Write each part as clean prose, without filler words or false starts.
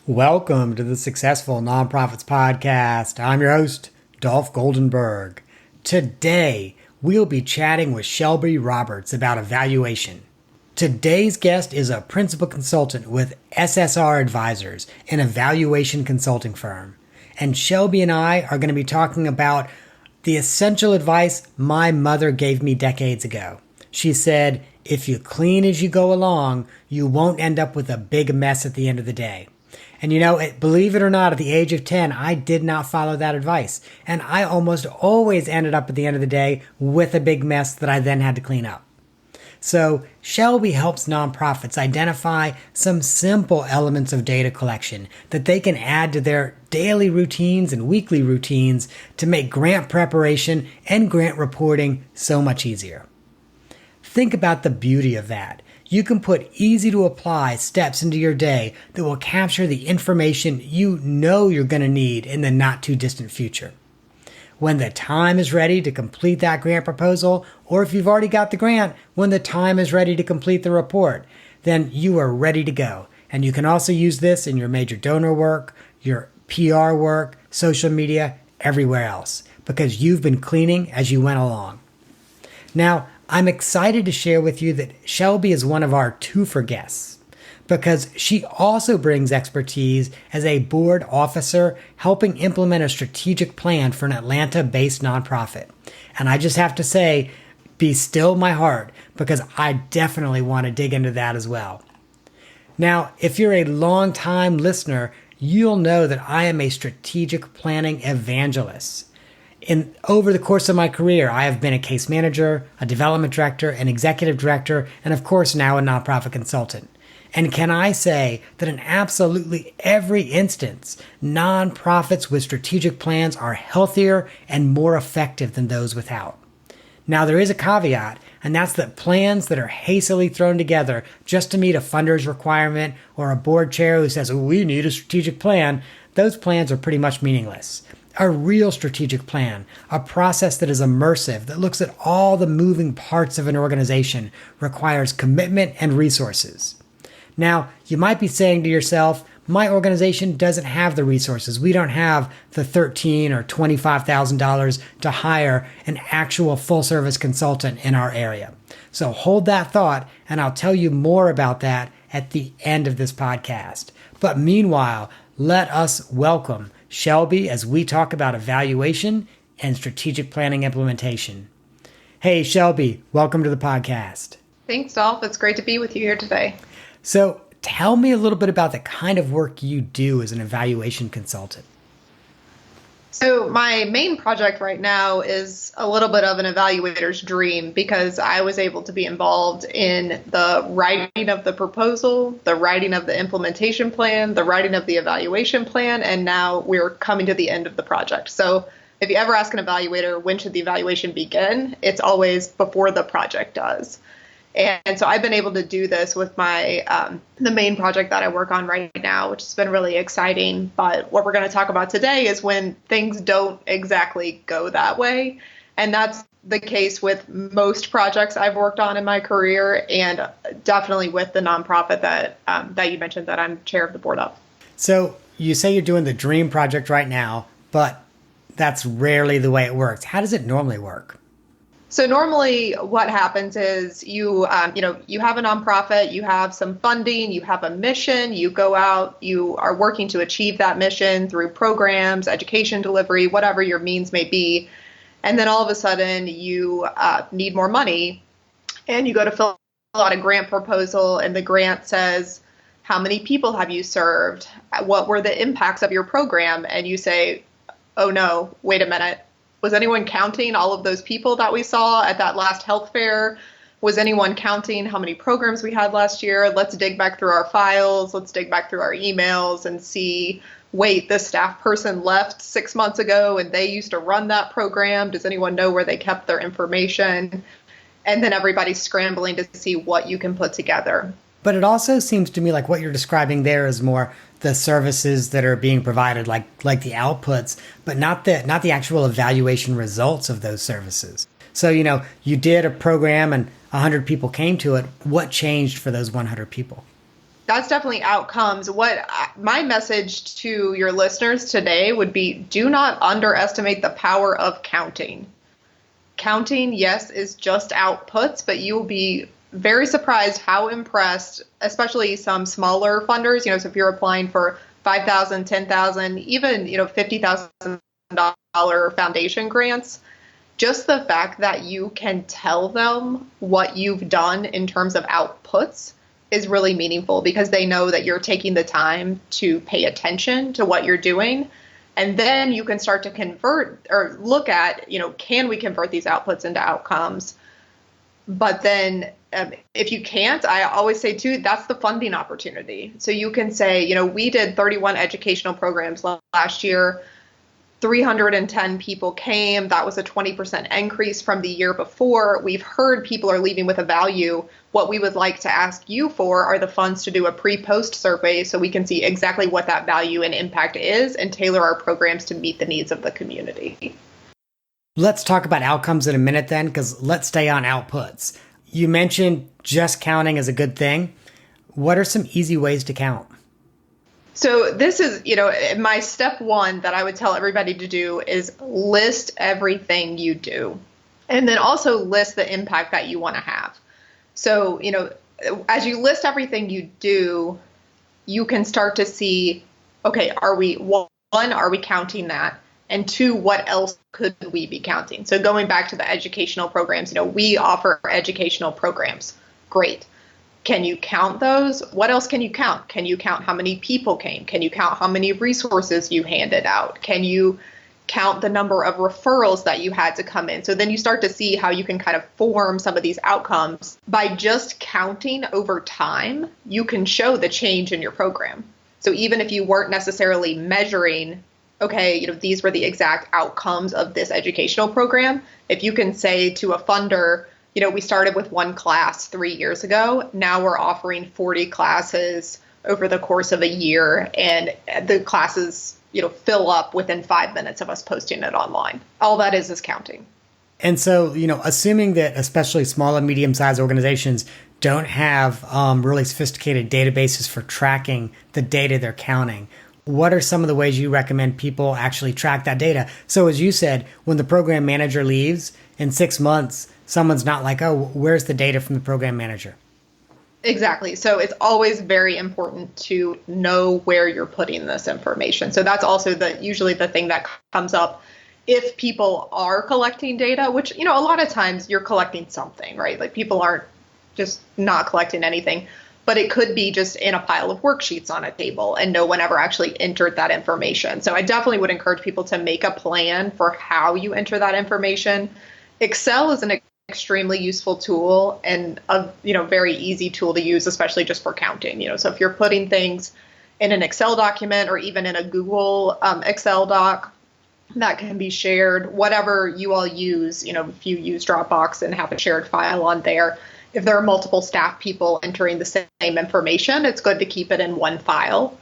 Welcome to the Successful Nonprofits Podcast. I'm your host, Dolph Goldenberg. Today, we'll be chatting with Shelby Roberts about evaluation. Today's guest is a principal consultant with SSR Advisors, an evaluation consulting firm. And Shelby and I are going to be talking about the essential advice my mother gave me decades ago. She said, if you clean as you go along, you won't end up with a big mess at the end of the day. And believe it or not, at the age of 10, I did not follow that advice. And I almost always ended up at the end of the day with a big mess that I then had to clean up. So Shelby helps nonprofits identify some simple elements of data collection that they can add to their daily routines and weekly routines to make grant preparation and grant reporting so much easier. Think about the beauty of that. You can put easy to apply steps into your day that will capture the information you know you're going to need in the not too distant future. When the time is ready to complete that grant proposal, or if you've already got the grant, when the time is ready to complete the report, then you are ready to go. And you can also use this in your major donor work, your PR work, social media, everywhere else, because you've been cleaning as you went along. Now, I'm excited to share with you that Shelby is one of our twofer guests because she also brings expertise as a board officer helping implement a strategic plan for an Atlanta-based nonprofit. And I just have to say, be still my heart because I definitely want to dig into that as well. Now, if you're a long-time listener, you'll know that I am a strategic planning evangelist. Over the course of my career, I have been a case manager, a development director, an executive director, and of course now a nonprofit consultant. And can I say that in absolutely every instance, nonprofits with strategic plans are healthier and more effective than those without. Now there is a caveat, and that's that plans that are hastily thrown together just to meet a funder's requirement or a board chair who says, we need a strategic plan, those plans are pretty much meaningless. A real strategic plan, a process that is immersive, that looks at all the moving parts of an organization, requires commitment and resources. Now, you might be saying to yourself, my organization doesn't have the resources. We don't have the $13,000 or $25,000 to hire an actual full-service consultant in our area. So hold that thought, and I'll tell you more about that at the end of this podcast. But meanwhile, let us welcome Shelby as we talk about evaluation and strategic planning implementation. Hey, Shelby, welcome to the podcast. Thanks, Dolph. It's great to be with you here today. So tell me a little bit about the kind of work you do as an evaluation consultant. So my main project right now is a little bit of an evaluator's dream because I was able to be involved in the writing of the proposal, the writing of the implementation plan, the writing of the evaluation plan, and now we're coming to the end of the project. So if you ever ask an evaluator, when should the evaluation begin? It's always before the project does. And so I've been able to do this with my the main project that I work on right now, which has been really exciting. But what we're going to talk about today is when things don't exactly go that way. And that's the case with most projects I've worked on in my career, and definitely with the nonprofit that you mentioned that I'm chair of the board of. So you say you're doing the dream project right now, but that's rarely the way it works. How does it normally work? So normally what happens is you have a nonprofit, you have some funding, you have a mission, you go out, you are working to achieve that mission through programs, education delivery, whatever your means may be. And then all of a sudden you need more money and you go to fill out a grant proposal and the grant says, how many people have you served? What were the impacts of your program? And you say, oh no, wait a minute. Was anyone counting all of those people that we saw at that last health fair? Was anyone counting how many programs we had last year? Let's dig back through our files. Let's dig back through our emails and see, wait, this staff person left 6 months ago and they used to run that program. Does anyone know where they kept their information? And then everybody's scrambling to see what you can put together. But it also seems to me like what you're describing there is more the services that are being provided, like the outputs, but not the actual evaluation results of those services. So, you did a program and 100 people came to it. What changed for those 100 people? That's definitely outcomes. My message to your listeners today would be, do not underestimate the power of counting. Counting, yes, is just outputs, but you'll be very surprised how impressed, especially some smaller funders, so if you're applying for 5,000, 10,000, even, $50,000 foundation grants, just the fact that you can tell them what you've done in terms of outputs is really meaningful, because they know that you're taking the time to pay attention to what you're doing. And then you can start to convert or look at, can we convert these outputs into outcomes? But then if you can't, I always say too, that's the funding opportunity. So you can say, we did 31 educational programs last year. 310 people came. That was a 20% increase from the year before. We've heard people are leaving with a value. What we would like to ask you for are the funds to do a pre-post survey so we can see exactly what that value and impact is and tailor our programs to meet the needs of the community. Let's talk about outcomes in a minute then, because let's stay on outputs. You mentioned just counting is a good thing. What are some easy ways to count? So this is, my step one that I would tell everybody to do is list everything you do, and then also list the impact that you want to have. So, as you list everything you do, you can start to see, okay, are we counting that? And two, what else could we be counting? So going back to the educational programs, we offer educational programs. Great. Can you count those? What else can you count? Can you count how many people came? Can you count how many resources you handed out? Can you count the number of referrals that you had to come in? So then you start to see how you can kind of form some of these outcomes. By just counting over time, you can show the change in your program. So even if you weren't necessarily measuring, okay, these were the exact outcomes of this educational program, if you can say to a funder, we started with one class 3 years ago. Now we're offering 40 classes over the course of a year, and the classes, fill up within 5 minutes of us posting it online. All that is counting. And so, assuming that especially small and medium-sized organizations don't have really sophisticated databases for tracking the data they're counting, what are some of the ways you recommend people actually track that data? So as you said, when the program manager leaves in 6 months, someone's not like, oh, where's the data from the program manager? Exactly. So it's always very important to know where you're putting this information. So that's also usually the thing that comes up if people are collecting data, which, a lot of times you're collecting something, right? Like people aren't just not collecting anything, but it could be just in a pile of worksheets on a table and no one ever actually entered that information. So I definitely would encourage people to make a plan for how you enter that information. Excel is an extremely useful tool and a very easy tool to use, especially just for counting. So if you're putting things in an Excel document or even in a Google Excel doc that can be shared, whatever you all use, if you use Dropbox and have a shared file on there, if there are multiple staff people entering the same information, it's good to keep it in one file.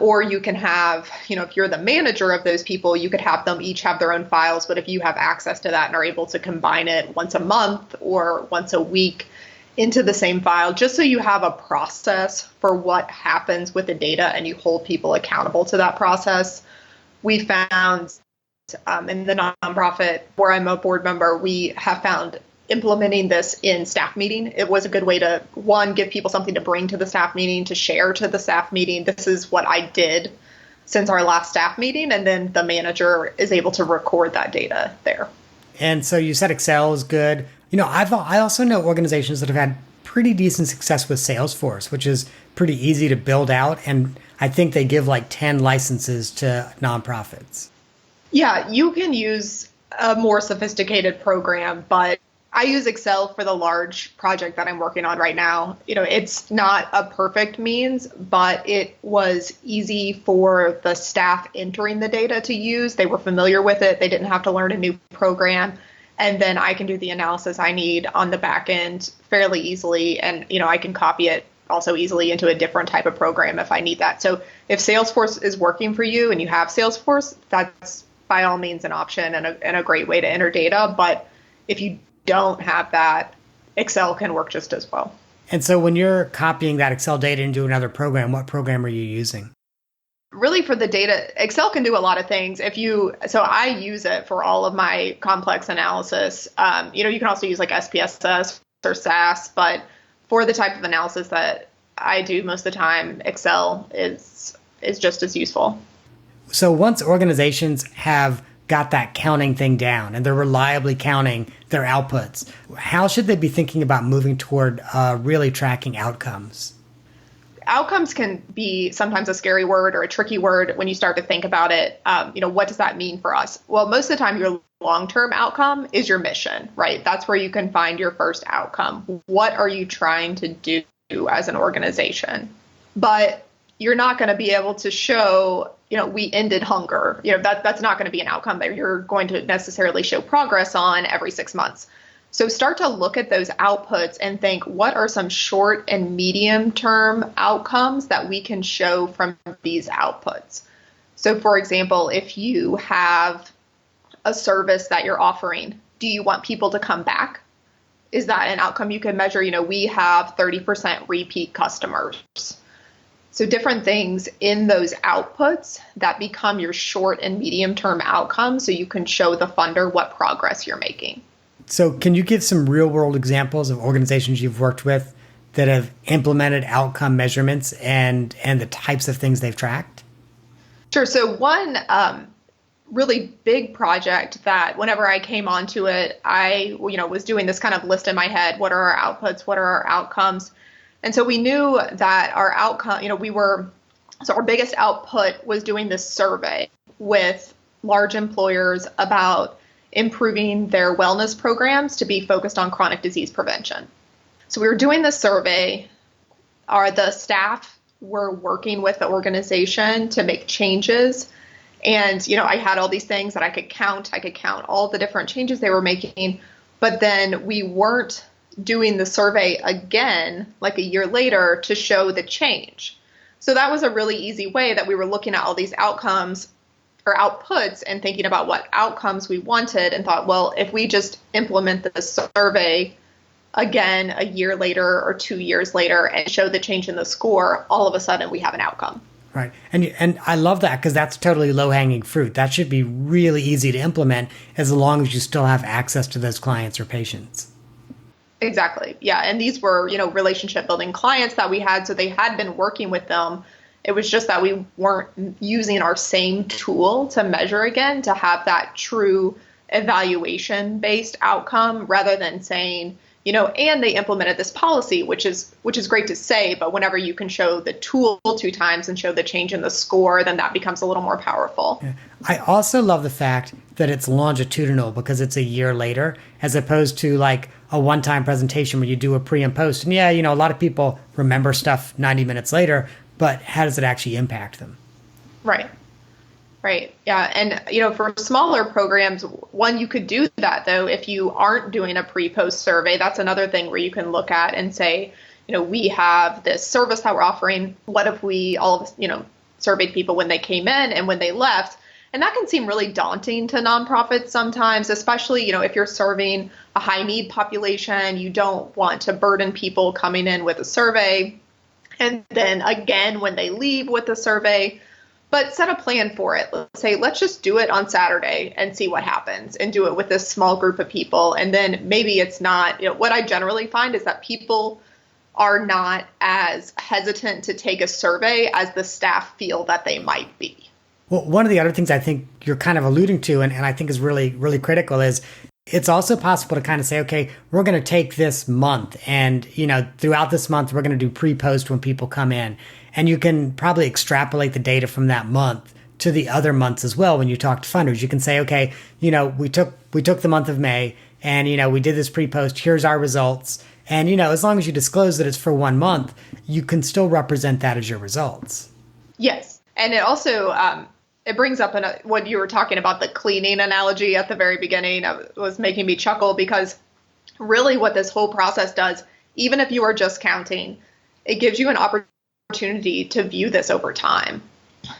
Or you can have, if you're the manager of those people, you could have them each have their own files. But if you have access to that and are able to combine it once a month or once a week into the same file, just so you have a process for what happens with the data and you hold people accountable to that process. We found in the nonprofit where I'm a board member, we have found implementing this in staff meeting. It was a good way to, one, give people something to bring to the staff meeting, to share to the staff meeting. This is what I did since our last staff meeting. And then the manager is able to record that data there. And so you said Excel is good. I also know organizations that have had pretty decent success with Salesforce, which is pretty easy to build out. And I think they give like 10 licenses to nonprofits. Yeah, you can use a more sophisticated program, but I use Excel for the large project that I'm working on right now. It's not a perfect means, but it was easy for the staff entering the data to use. They were familiar with it. They didn't have to learn a new program. And then I can do the analysis I need on the back end fairly easily. And, I can copy it also easily into a different type of program if I need that. So if Salesforce is working for you and you have Salesforce, that's by all means an option and a great way to enter data. But if you don't have that, Excel can work just as well. And so when you're copying that Excel data into another program, what program are you using? Really for the data, Excel can do a lot of things. So I use it for all of my complex analysis. You can also use like SPSS or SAS, but for the type of analysis that I do most of the time, Excel is just as useful. So once organizations have got that counting thing down and they're reliably counting their outputs, how should they be thinking about moving toward really tracking outcomes? Outcomes can be sometimes a scary word or a tricky word when you start to think about it. What does that mean for us? Well, most of the time, your long-term outcome is your mission, right? That's where you can find your first outcome. What are you trying to do as an organization? But you're not going to be able to show, we ended hunger. That's not going to be an outcome that you're going to necessarily show progress on every 6 months. So start to look at those outputs and think, what are some short and medium term outcomes that we can show from these outputs? So for example, if you have a service that you're offering, do you want people to come back? Is that an outcome you can measure? We have 30% repeat customers. So different things in those outputs that become your short and medium term outcomes so you can show the funder what progress you're making. So can you give some real world examples of organizations you've worked with that have implemented outcome measurements and the types of things they've tracked? Sure. So one really big project that whenever I came onto it, I was doing this kind of list in my head. What are our outputs? What are our outcomes? And so we knew that our outcome, so our biggest output was doing this survey with large employers about improving their wellness programs to be focused on chronic disease prevention. So we were doing this survey. The staff were working with the organization to make changes. And, I had all these things that I could count. I could count all the different changes they were making. But then we weren't doing the survey again, like a year later, to show the change. So that was a really easy way that we were looking at all these outcomes or outputs and thinking about what outcomes we wanted and thought, well, if we just implement the survey again a year later or 2 years later and show the change in the score, all of a sudden we have an outcome. Right. And I love that because that's totally low-hanging fruit. That should be really easy to implement as long as you still have access to those clients or patients. Exactly. Yeah. And these were, relationship building clients that we had. So they had been working with them. It was just that we weren't using our same tool to measure again, to have that true evaluation based outcome rather than saying, and they implemented this policy, which is great to say. But whenever you can show the tool 2 times and show the change in the score, then that becomes a little more powerful. Yeah. I also love the fact that it's longitudinal because it's a year later, as opposed to like a one-time presentation where you do a pre and post. And yeah, a lot of people remember stuff 90 minutes later, but how does it actually impact them? Right. Yeah. And, for smaller programs, you could do that, though, if you aren't doing a pre-post survey. That's another thing where you can look at and say, we have this service that we're offering. What if we all, surveyed people when they came in and when they left? And that can seem really daunting to nonprofits sometimes, especially, if you're serving a high need population. You don't want to burden people coming in with a survey and then again when they leave with a survey. But set a plan for it. Let's just do it on Saturday and see what happens and do it with this small group of people. And then maybe it's not, what I generally find is that people are not as hesitant to take a survey as the staff feel that they might be. Well, one of the other things I think you're kind of alluding to, and I think is really, really critical, is it's also possible to kind of say, okay, we're going to take this month and, throughout this month, we're going to do pre-post when people come in. And you can probably extrapolate the data from that month to the other months as well. When you talk to funders, you can say, okay, we took the month of May and, we did this pre-post. Here's our results. And, as long as you disclose that it's for 1 month, you can still represent that as your results. Yes. And it also, it brings up what you were talking about, the cleaning analogy at the very beginning. It was making me chuckle because really what this whole process does, even if you are just counting, it gives you an opportunity to view this over time.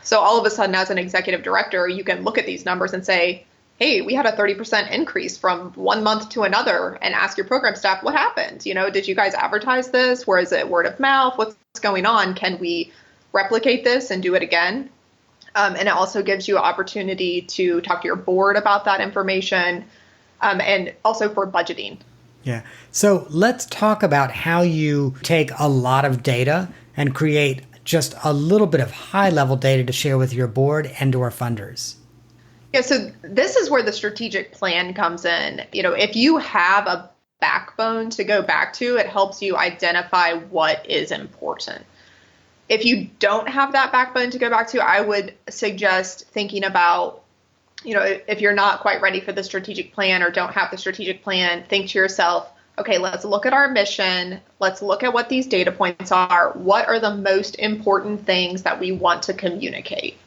So all of a sudden, as an executive director, you can look at these numbers and say, hey, we had a 30% increase from one month to another, and ask your program staff what happened. Did you guys advertise this? Where is it word of mouth? What's going on? Can we replicate this and do it again? And it also gives you an opportunity to talk to your board about that information, and also for budgeting. Yeah. So let's talk about how you take a lot of data and create just a little bit of high-level data to share with your board and or funders. Yeah, so this is where the strategic plan comes in. If you have a backbone to go back to, it helps you identify what is important. If you don't have that backbone to go back to, I would suggest thinking about, if you're not quite ready for the strategic plan or don't have the strategic plan, think to yourself, okay, let's look at our mission. Let's look at what these data points are. What are the most important things that we want to communicate?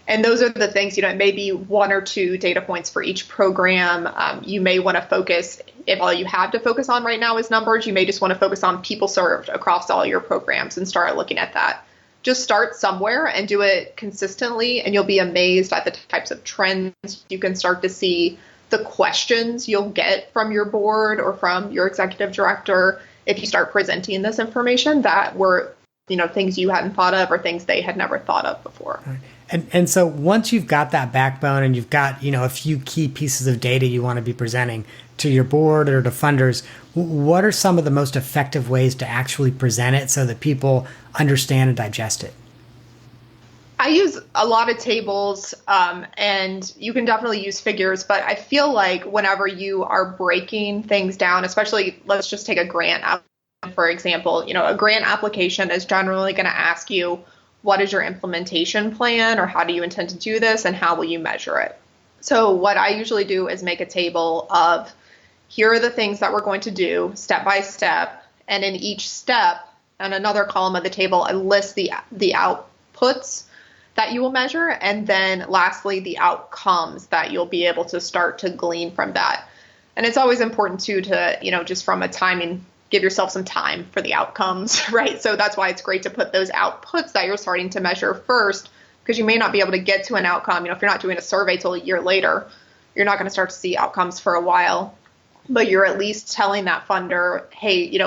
And those are the things, it may be one or two data points for each program. You may want to focus, if all you have to focus on right now is numbers, you may just want to focus on people served across all your programs and start looking at that. Just start somewhere and do it consistently, and you'll be amazed at the types of trends you can start to see, the questions you'll get from your board or from your executive director if you start presenting this information that were, things you hadn't thought of or things they had never thought of before. Right. And so once you've got that backbone and you've got, a few key pieces of data you want to be presenting to your board or to funders, what are some of the most effective ways to actually present it so that people understand and digest it? I use a lot of tables, and you can definitely use figures, but I feel like whenever you are breaking things down, especially let's just take a grant, for example, a grant application is generally going to ask you, what is your implementation plan, or how do you intend to do this, and how will you measure it? So what I usually do is make a table of, here are the things that we're going to do step by step, and in each step, on another column of the table, I list the outputs that you will measure, and then lastly, the outcomes that you'll be able to start to glean from that. And it's always important too to, just from a timing, give yourself some time for the outcomes, right? So that's why it's great to put those outputs that you're starting to measure first, because you may not be able to get to an outcome. If you're not doing a survey till a year later, you're not going to start to see outcomes for a while, but you're at least telling that funder, hey,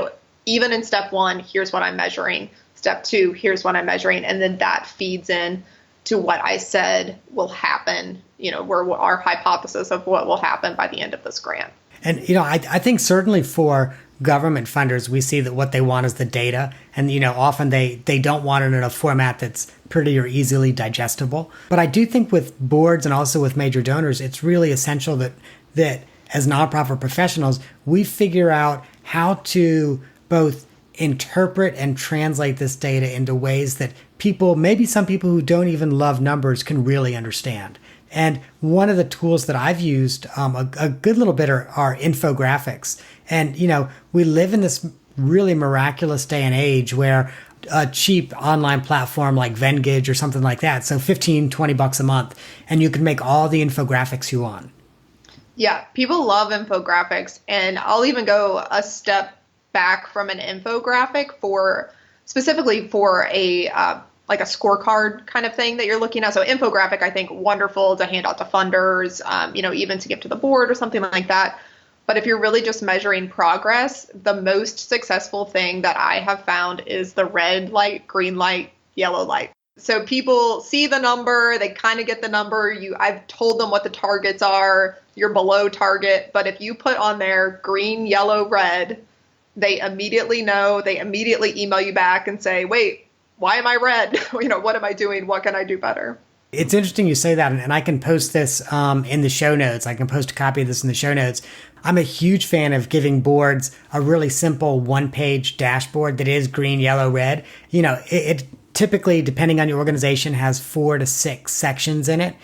even in step one, here's what I'm measuring. Step two, here's what I'm measuring. And then that feeds in to what I said will happen, where our hypothesis of what will happen by the end of this grant. And, I think certainly for government funders, we see that what they want is the data. And, often they don't want it in a format that's pretty or easily digestible. But I do think with boards and also with major donors, it's really essential that as nonprofit professionals, we figure out how to both interpret and translate this data into ways that maybe some people who don't even love numbers can really understand. And one of the tools that I've used a good little bit are infographics. And, we live in this really miraculous day and age where a cheap online platform like Venngage or something like that, so $15-20 a month, and you can make all the infographics you want. Yeah, people love infographics, and I'll even go a step back from an infographic specifically for a like a scorecard kind of thing that you're looking at. So infographic, I think, wonderful to hand out to funders, even to give to the board or something like that. But if you're really just measuring progress, the most successful thing that I have found is the red light, green light, yellow light. So people see the number, they kind of get the number. I've told them what the targets are. You're below target. But if you put on there green, yellow, red, they immediately know. They immediately email you back and say, wait, why am I red? What am I doing? What can I do better? It's interesting you say that, and I can post this in the show notes. I can post a copy of this in the show notes. I'm a huge fan of giving boards a really simple one-page dashboard that is green, yellow, red. It typically, depending on your organization, has 4 to 6 sections in it.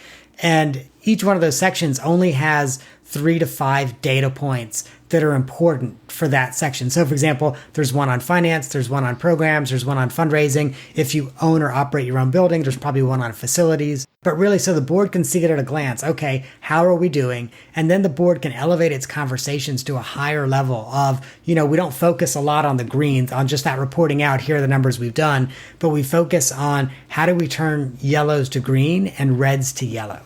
And each one of those sections only has 3 to 5 data points that are important for that section. So, for example, there's one on finance, there's one on programs, there's one on fundraising. If you own or operate your own building, there's probably one on facilities. But really, so the board can see it at a glance. Okay, how are we doing? And then the board can elevate its conversations to a higher level of, we don't focus a lot on the greens, on just that reporting out, here are the numbers we've done, but we focus on how do we turn yellows to green and reds to yellow.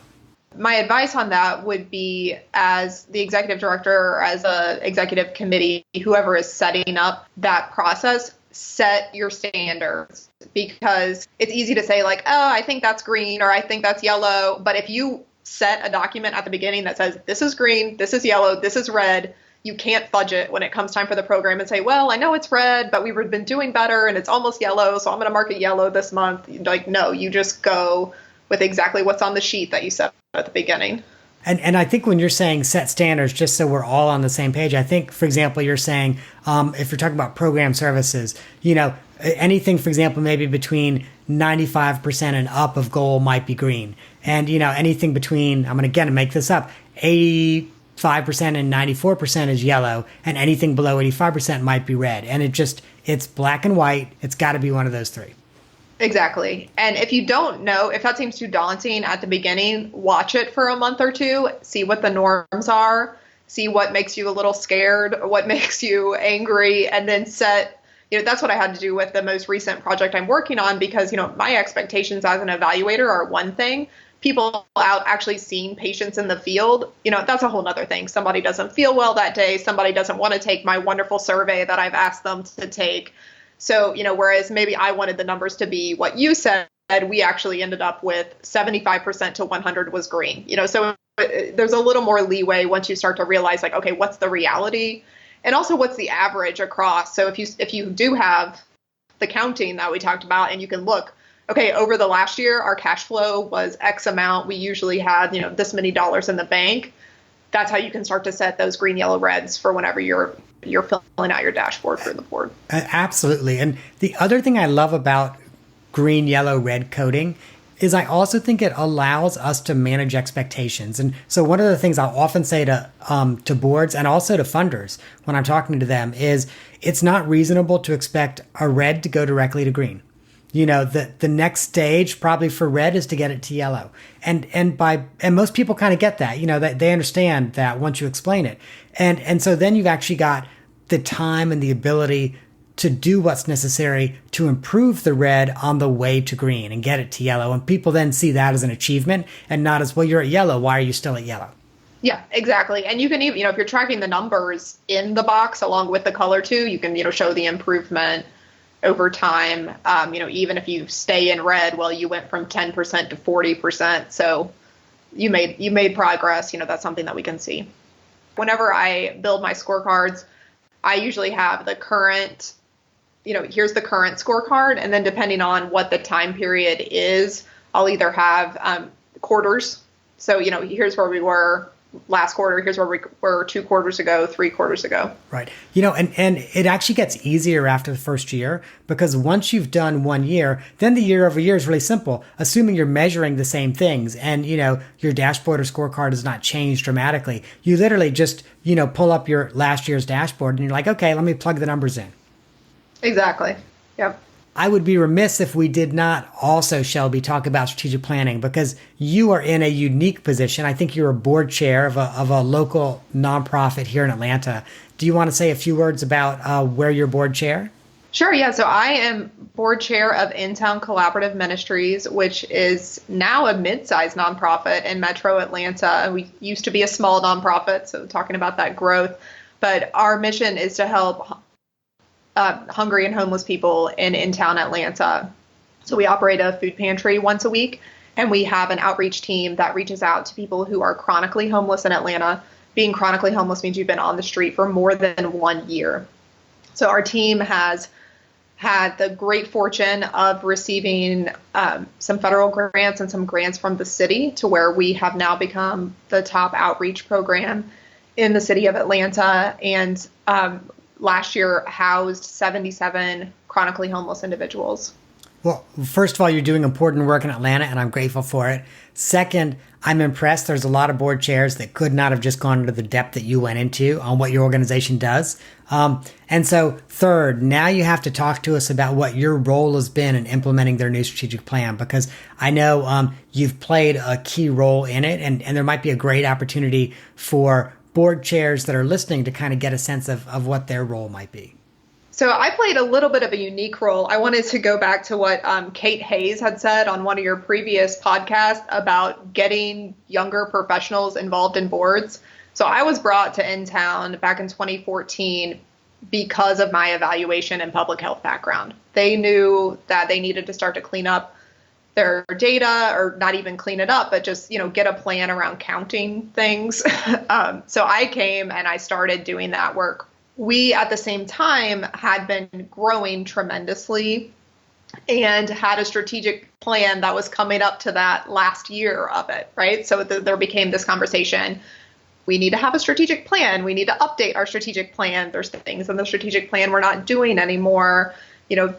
my advice on that would be, as the executive director or as a executive committee, whoever is setting up that process, set your standards, because it's easy to say like, oh, I think that's green or I think that's yellow. But if you set a document at the beginning that says this is green, this is yellow, this is red, you can't fudge it when it comes time for the program and say, well, I know it's red, but we've been doing better and it's almost yellow, so I'm going to mark it yellow this month. Like, no, you just go with exactly what's on the sheet that you set at the beginning. And I think when you're saying set standards, just so we're all on the same page, I think, for example, you're saying, if you're talking about program services, anything, for example, maybe between 95% and up of goal might be green. And, anything between, I'm going to make this up, 85% and 94% is yellow, and anything below 85% might be red. And it's black and white. It's got to be one of those three. Exactly. And if you don't know, if that seems too daunting at the beginning, watch it for a month or two, see what the norms are, see what makes you a little scared, what makes you angry, and then set, that's what I had to do with the most recent project I'm working on, because, my expectations as an evaluator are one thing. People out actually seeing patients in the field, that's a whole nother thing. Somebody doesn't feel well that day. Somebody doesn't want to take my wonderful survey that I've asked them to take. So, whereas maybe I wanted the numbers to be what you said, we actually ended up with 75% to 100 was green. So there's a little more leeway once you start to realize, like, okay, what's the reality? And also what's the average across? So if you do have the counting that we talked about, and you can look, okay, over the last year, our cash flow was X amount. We usually had, this many dollars in the bank. That's how you can start to set those green, yellow, reds for whenever you're filling out your dashboard for the board. Absolutely. And the other thing I love about green, yellow, red coding is I also think it allows us to manage expectations. And so one of the things I'll often say to boards and also to funders when I'm talking to them is it's not reasonable to expect a red to go directly to green. The next stage probably for red is to get it to yellow. And most people kind of get that, that they understand that once you explain it. And so then you've actually got the time and the ability to do what's necessary to improve the red on the way to green and get it to yellow. And people then see that as an achievement and not as, well, you're at yellow. Why are you still at yellow? Yeah, exactly. And you can even, if you're tracking the numbers in the box along with the color too, you can, show the improvement over time. Even if you stay in red, well, you went from 10% to 40%. So you made progress. That's something that we can see. Whenever I build my scorecards, I usually have the current, here's the current scorecard. And then depending on what the time period is, I'll either have quarters. So, here's where we were last quarter. Here's where we were 2 quarters ago, 3 quarters ago. Right. And it actually gets easier after the first year, because once you've done 1 year, then the year over year is really simple, assuming you're measuring the same things and, your dashboard or scorecard has not changed dramatically. You literally just, pull up your last year's dashboard and you're like, okay, let me plug the numbers in. Exactly. Yep. I would be remiss if we did not also, Shelby, talk about strategic planning, because you are in a unique position. I think you're a board chair of a local nonprofit here in Atlanta. Do you want to say a few words about where you're board chair? Sure. Yeah. So I am board chair of Intown Collaborative Ministries, which is now a mid-sized nonprofit in Metro Atlanta. We used to be a small nonprofit, so talking about that growth. But our mission is to help hungry and homeless people in Intown Atlanta. So we operate a food pantry once a week, and we have an outreach team that reaches out to people who are chronically homeless in Atlanta. Being chronically homeless means you've been on the street for more than 1 year. So our team has had the great fortune of receiving some federal grants and some grants from the city, to where we have now become the top outreach program in the city of Atlanta. And last year housed 77 chronically homeless individuals. Well, first of all, you're doing important work in Atlanta, and I'm grateful for it. Second, I'm impressed. There's a lot of board chairs that could not have just gone into the depth that you went into on what your organization does. And so third, now you have to talk to us about what your role has been in implementing their new strategic plan, because I know you've played a key role in it, and there might be a great opportunity for board chairs that are listening to kind of get a sense of what their role might be. So I played a little bit of a unique role. I wanted to go back to what Kate Hayes had said on one of your previous podcasts about getting younger professionals involved in boards. So I was brought to Intown back in 2014 because of my evaluation and public health background. They knew that they needed to start to clean up their data, or not even clean it up, but just, get a plan around counting things. So I came and I started doing that work. We, at the same time, had been growing tremendously and had a strategic plan that was coming up to that last year of it, right? So there became this conversation. We need to have a strategic plan. We need to update our strategic plan. There's things in the strategic plan we're not doing anymore,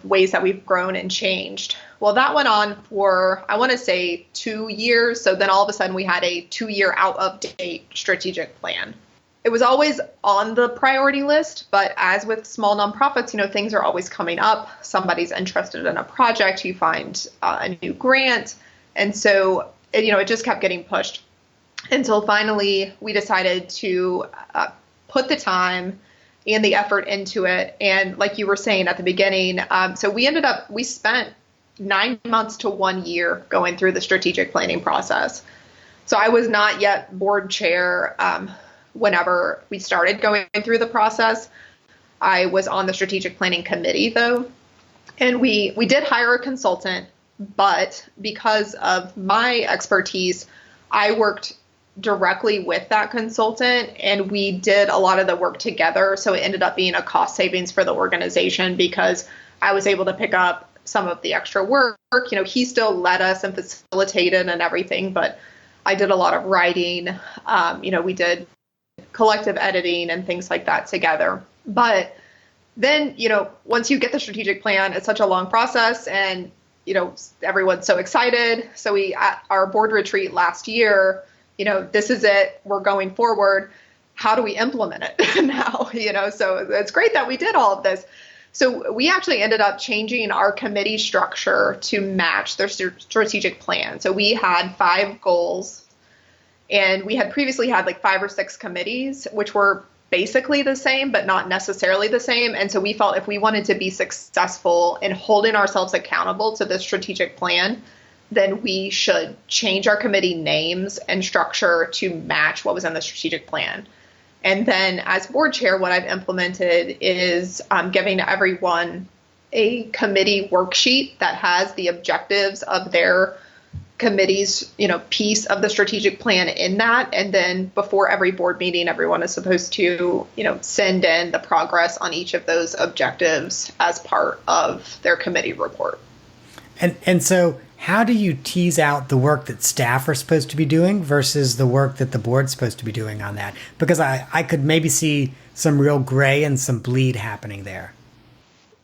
ways that we've grown and changed. Well, that went on for, I want to say, 2 years. So then all of a sudden we had a 2-year out of date strategic plan. It was always on the priority list, but as with small nonprofits, things are always coming up. Somebody's interested in a project, you find a new grant. And so, it just kept getting pushed until finally we decided to put the time and the effort into it. And like you were saying at the beginning, so we spent 9 months to 1 year going through the strategic planning process. So I was not yet board chair whenever we started going through the process. I was on the strategic planning committee though, and we did hire a consultant, but because of my expertise, I worked directly with that consultant and we did a lot of the work together. So it ended up being a cost savings for the organization because I was able to pick up some of the extra work. He still led us and facilitated and everything, but I did a lot of writing. We did collective editing and things like that together. But then, once you get the strategic plan, it's such a long process and, everyone's so excited. So at our board retreat last year, this is it, we're going forward. How do we implement it now? So it's great that we did all of this. So we actually ended up changing our committee structure to match their strategic plan. So we had 5 goals. And we had previously had like 5 or 6 committees, which were basically the same, but not necessarily the same. And so we felt if we wanted to be successful in holding ourselves accountable to this strategic plan, then we should change our committee names and structure to match what was in the strategic plan. And then as board chair, what I've implemented is giving everyone a committee worksheet that has the objectives of their committee's, piece of the strategic plan in that. And then before every board meeting, everyone is supposed to, send in the progress on each of those objectives as part of their committee report. And so how do you tease out the work that staff are supposed to be doing versus the work that the board's supposed to be doing on that? Because I could maybe see some real gray and some bleed happening there.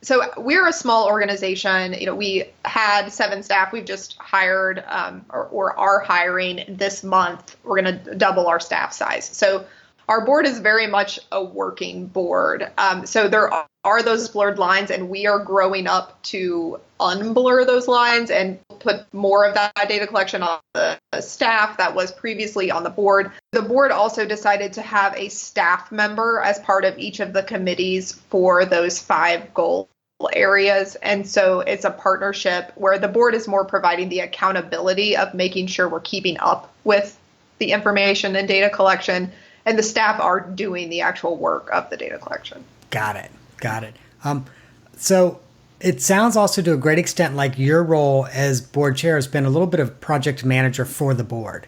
So we're a small organization. We had 7 staff. We've just hired or are hiring this month. We're going to double our staff size. So our board is very much a working board. So there are those blurred lines, and we are growing up to unblur those lines and put more of that data collection on the staff that was previously on the board. The board also decided to have a staff member as part of each of the committees for those 5 goal areas. And so it's a partnership where the board is more providing the accountability of making sure we're keeping up with the information and data collection, and the staff are doing the actual work of the data collection. Got it. So it sounds also to a great extent like your role as board chair has been a little bit of project manager for the board.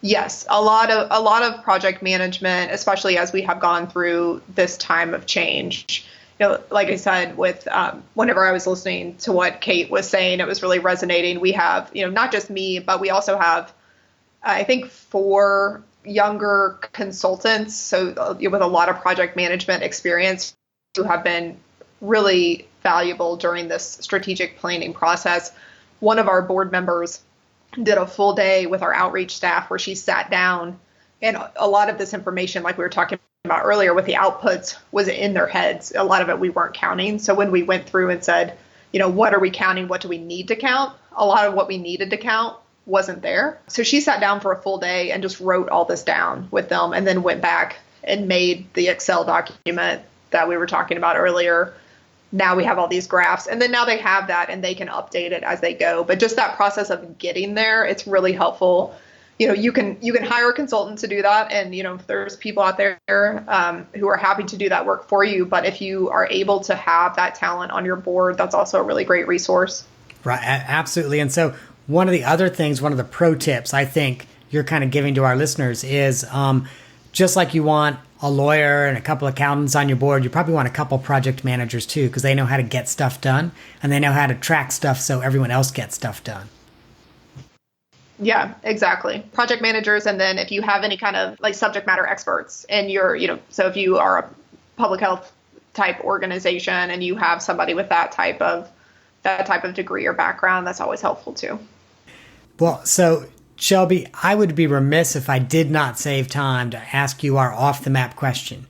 Yes, a lot of project management, especially as we have gone through this time of change. Like I said, with whenever I was listening to what Kate was saying, it was really resonating. We have, not just me, but we also have, I think, 4 younger consultants. So with a lot of project management experience who have been really valuable during this strategic planning process. One of our board members did a full day with our outreach staff where she sat down, and a lot of this information, like we were talking about earlier with the outputs, was in their heads. A lot of it we weren't counting. So when we went through and said, what are we counting? What do we need to count? A lot of what we needed to count wasn't there. So she sat down for a full day and just wrote all this down with them, and then went back and made the Excel document that we were talking about earlier now we have all these graphs, and then now they have that and they can update it as they go. But just that process of getting there, it's really helpful. You can hire a consultant to do that, and there's people out there who are happy to do that work for you. But if you are able to have that talent on your board, that's also a really great resource. Right, absolutely. And so one of the other things, one of the pro tips I think you're kind of giving to our listeners is just like you want a lawyer and a couple accountants on your board, you probably want a couple project managers too, because they know how to get stuff done and they know how to track stuff so everyone else gets stuff done. Yeah, exactly. Project managers. And then if you have any kind of like subject matter experts and so if you are a public health type organization and you have somebody with that type of degree or background, that's always helpful too. Well, so Shelby, I would be remiss if I did not save time to ask you our off the map question.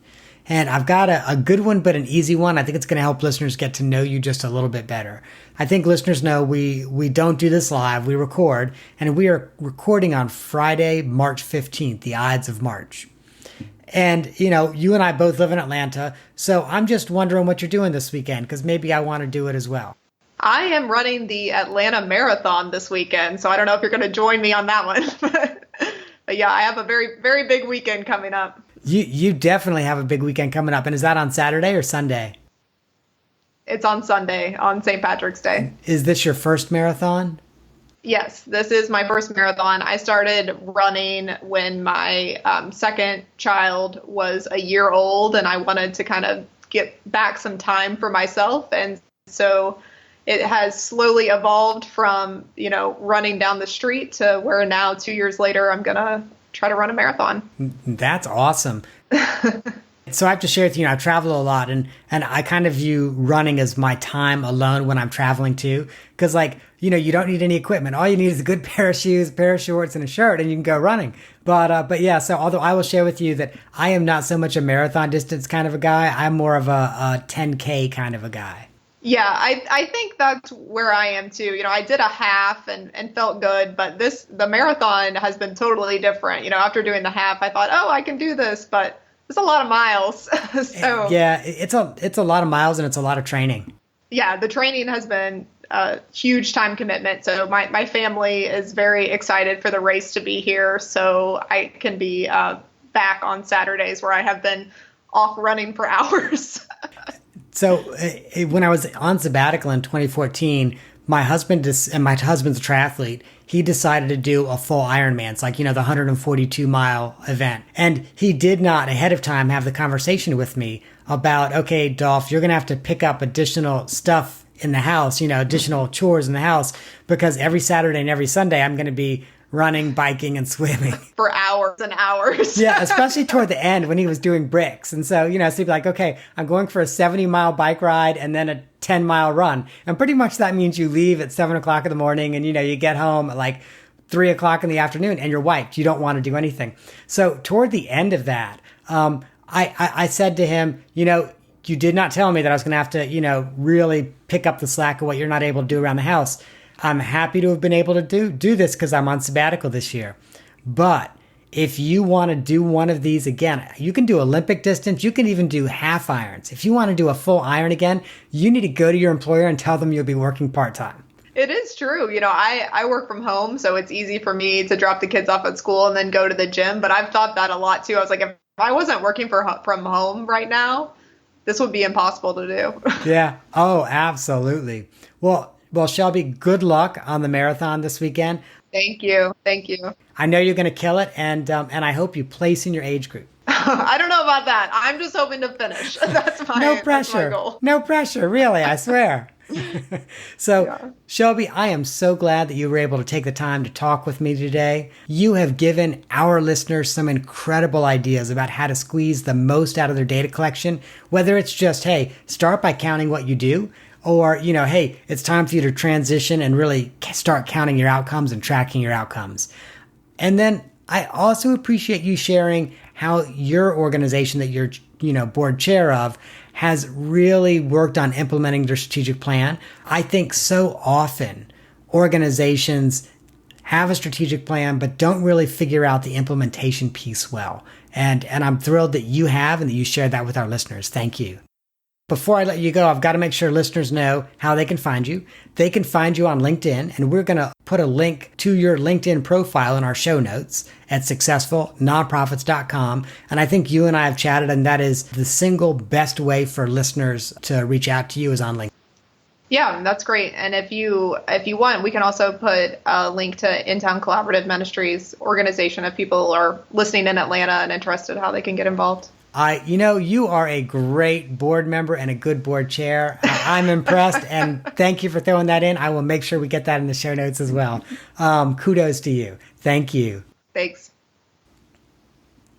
And I've got a good one, but an easy one. I think it's going to help listeners get to know you just a little bit better. I think listeners know we don't do this live. We record, and we are recording on Friday, March 15th, the Ides of March. And, you and I both live in Atlanta, so I'm just wondering what you're doing this weekend, because maybe I want to do it as well. I am running the Atlanta Marathon this weekend, so I don't know if you're going to join me on that one. But yeah, I have a very, very big weekend coming up. You definitely have a big weekend coming up. And is that on Saturday or Sunday? It's on Sunday, on St. Patrick's Day. Is this your first marathon? Yes, this is my first marathon. I started running when my second child was a year old, and I wanted to kind of get back some time for myself. And so it has slowly evolved from, running down the street to where now 2 years later, I'm going to try to run a marathon. That's awesome. So I have to share with you, I travel a lot and I kind of view running as my time alone when I'm traveling too. Cause you don't need any equipment. All you need is a good pair of shoes, a pair of shorts and a shirt and you can go running. But yeah, so although I will share with you that I am not so much a marathon distance kind of a guy, I'm more of a 10K kind of a guy. Yeah, I think that's where I am too. I did a half and felt good, but the marathon has been totally different. After doing the half, I thought, I can do this, but it's a lot of miles. So yeah, it's a lot of miles and it's a lot of training. Yeah, the training has been a huge time commitment. So my family is very excited for the race to be here, so I can be back on Saturdays where I have been off running for hours. So when I was on sabbatical in 2014, my husband's a triathlete. He decided to do a full Ironman. It's like, the 142-mile event. And he did not ahead of time have the conversation with me about, okay, Dolph, you're going to have to pick up additional stuff in the house, additional chores in the house, because every Saturday and every Sunday I'm going to be running, biking, and swimming. For hours and hours. Yeah, especially toward the end when he was doing bricks. And so, so he'd be like, okay, I'm going for a 70-mile bike ride and then a 10-mile run. And pretty much that means you leave at 7 o'clock in the morning and, you get home at like 3 o'clock in the afternoon and you're wiped. You don't want to do anything. So toward the end of that, I said to him, you did not tell me that I was going to have to, really pick up the slack of what you're not able to do around the house. I'm happy to have been able to do this because I'm on sabbatical this year. But if you want to do one of these again, you can do Olympic distance. You can even do half irons. If you want to do a full iron again, you need to go to your employer and tell them you'll be working part-time. It is true. I work from home, so it's easy for me to drop the kids off at school and then go to the gym. But I've thought that a lot too. I was like, if I wasn't working from home right now, this would be impossible to do. Yeah. Oh, absolutely. Well, Shelby, good luck on the marathon this weekend. Thank you. Thank you. I know you're going to kill it, and I hope you place in your age group. I don't know about that. I'm just hoping to finish. That's my goal. No pressure, really, I swear. So, yeah. Shelby, I am so glad that you were able to take the time to talk with me today. You have given our listeners some incredible ideas about how to squeeze the most out of their data collection, whether it's just, hey, start by counting what you do, or, hey, it's time for you to transition and really start counting your outcomes and tracking your outcomes. And then I also appreciate you sharing how your organization that you're, board chair of has really worked on implementing their strategic plan. I think so often organizations have a strategic plan, but don't really figure out the implementation piece well. And I'm thrilled that you have and that you shared that with our listeners. Thank you. before I let you go, I've got to make sure listeners know how they can find you. They can find you on LinkedIn, and we're going to put a link to your LinkedIn profile in our show notes at successfulnonprofits.com. And I think you and I have chatted, and that is the single best way for listeners to reach out to you is on LinkedIn. Yeah, that's great. And if you want, we can also put a link to Intown Collaborative Ministries organization if people are listening in Atlanta and interested how they can get involved. You are a great board member and a good board chair. I'm impressed, and thank you for throwing that in. I will make sure we get that in the show notes as well. Kudos to you. Thank you. Thanks.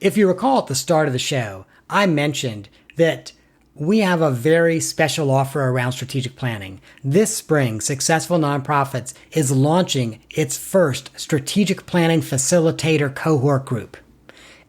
If you recall at the start of the show, I mentioned that we have a very special offer around strategic planning. This spring, Successful Nonprofits is launching its first strategic planning facilitator cohort group.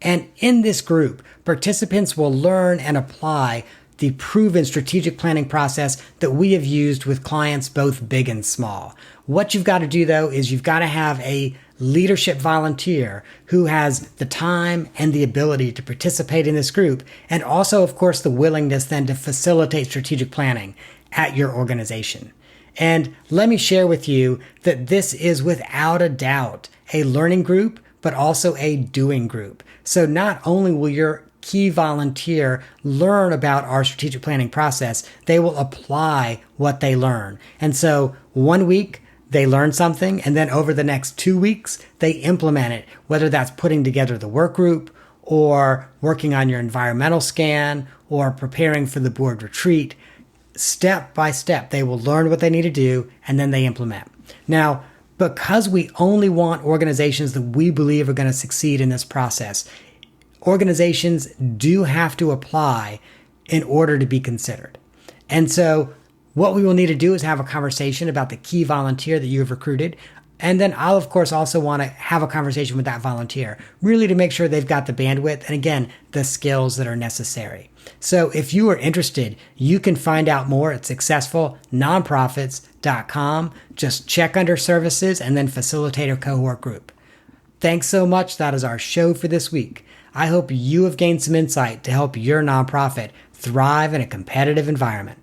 And in this group, participants will learn and apply the proven strategic planning process that we have used with clients both big and small. What you've got to do, though, is you've got to have a leadership volunteer who has the time and the ability to participate in this group, and also, of course, the willingness then to facilitate strategic planning at your organization. And let me share with you that this is without a doubt a learning group, but also a doing group. So not only will your key volunteer learn about our strategic planning process, they will apply what they learn. And so 1 week, they learn something, and then over the next 2 weeks, they implement it, whether that's putting together the work group or working on your environmental scan or preparing for the board retreat. Step by step, they will learn what they need to do, and then they implement. Now, because we only want organizations that we believe are going to succeed in this process, organizations do have to apply in order to be considered. And so what we will need to do is have a conversation about the key volunteer that you have recruited. And then I'll, of course, also want to have a conversation with that volunteer, really to make sure they've got the bandwidth and, again, the skills that are necessary. So if you are interested, you can find out more at successfulnonprofits.com. Just check under services and then facilitator cohort group. Thanks so much. That is our show for this week. I hope you have gained some insight to help your nonprofit thrive in a competitive environment.